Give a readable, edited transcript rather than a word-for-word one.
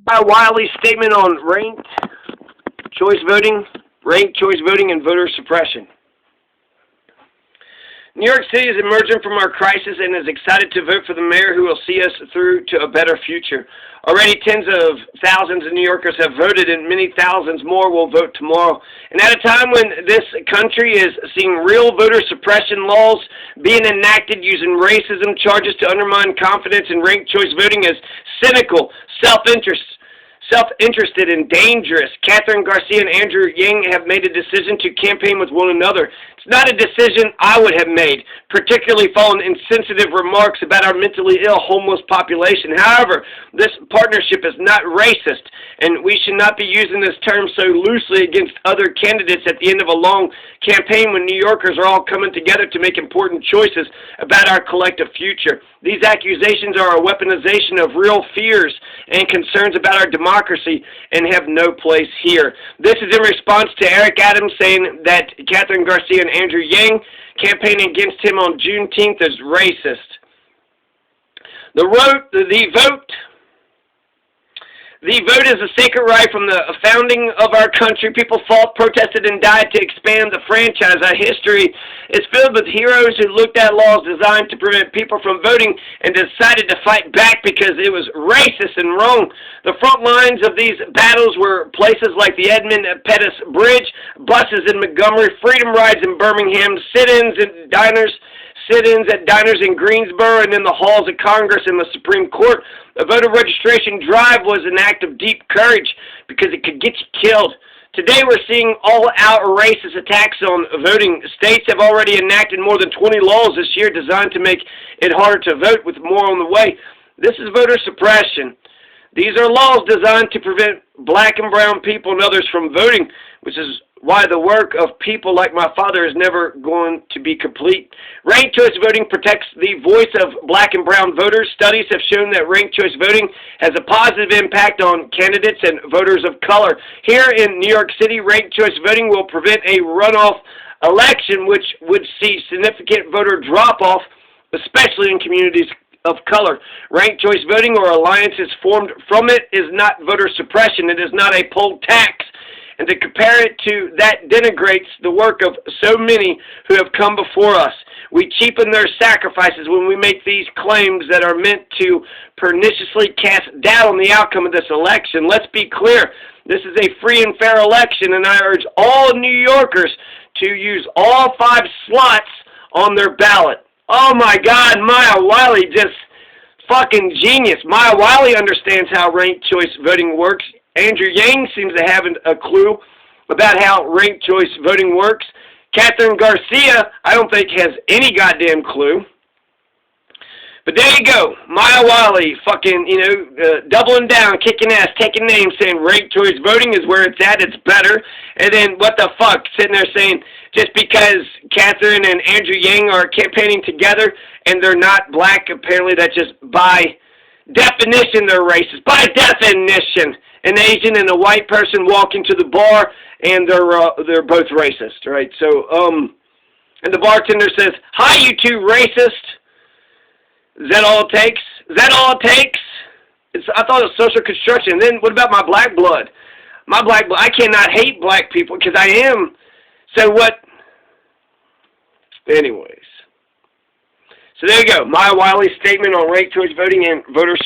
Wiley's statement on ranked choice voting, and voter suppression. New York City is emerging from our crisis and is excited to vote for the mayor who will see us through to a better future. Already tens of thousands of New Yorkers have voted and many thousands more will vote tomorrow. And at a time when this country is seeing real voter suppression laws being enacted using racism charges to undermine confidence in ranked choice voting as cynical, self-interested and dangerous, Catherine Garcia and Andrew Yang have made a decision to campaign with one another. It's not a decision I would have made, particularly following insensitive remarks about our mentally ill homeless population. However, this partnership is not racist, and we should not be using this term so loosely against other candidates at the end of a long campaign when New Yorkers are all coming together to make important choices about our collective future. These accusations are a weaponization of real fears and concerns about our democracy and have no place here. This is in response to Eric Adams saying that Catherine Garcia and Andrew Yang campaigning against him on Juneteenth is racist. The vote is a sacred right from the founding of our country. People fought, protested, and died to expand the franchise. Our history is filled with heroes who looked at laws designed to prevent people from voting and decided to fight back because it was racist and wrong. The front lines of these battles were places like the Edmund Pettus Bridge, buses in Montgomery, freedom rides in Birmingham, sit-ins at diners in Greensboro, and in the halls of Congress and the Supreme Court. The voter registration drive was an act of deep courage because it could get you killed. Today we're seeing all-out racist attacks on voting. States have already enacted more than 20 laws this year designed to make it harder to vote, with more on the way. This is voter suppression. These are laws designed to prevent black and brown people and others from voting, which is why the work of people like my father is never going to be complete. Ranked choice voting protects the voice of black and brown voters. Studies have shown that ranked choice voting has a positive impact on candidates and voters of color. Here in New York City, ranked choice voting will prevent a runoff election, which would see significant voter drop-off, especially in communities of color. Ranked choice voting or alliances formed from it is not voter suppression. It is not a poll tax. And to compare it to that denigrates the work of so many who have come before us. We cheapen their sacrifices when we make these claims that are meant to perniciously cast doubt on the outcome of this election. Let's be clear. This is a free and fair election, and I urge all New Yorkers to use all 5 slots on their ballot. Oh my God, Maya Wiley, just fucking genius. Maya Wiley understands how ranked choice voting works. Andrew Yang seems to have a clue about how ranked choice voting works. Catherine Garcia, I don't think has any goddamn clue. But there you go. Maya Wiley fucking, doubling down, kicking ass, taking names, saying ranked choice voting is where it's at, it's better. And then what the fuck, sitting there saying just because Catherine and Andrew Yang are campaigning together and they're not black, apparently that's just by definition they're racist. By definition. An Asian and a white person walk into the bar, and they're both racist, right? So, and the bartender says, "Hi, you two racist." Is that all it takes? Is that all it takes? I thought it was social construction. And then what about my black blood? My black blood. I cannot hate black people because I am. So what? Anyways. So there you go. Maya Wiley's statement on ranked choice voting and voters.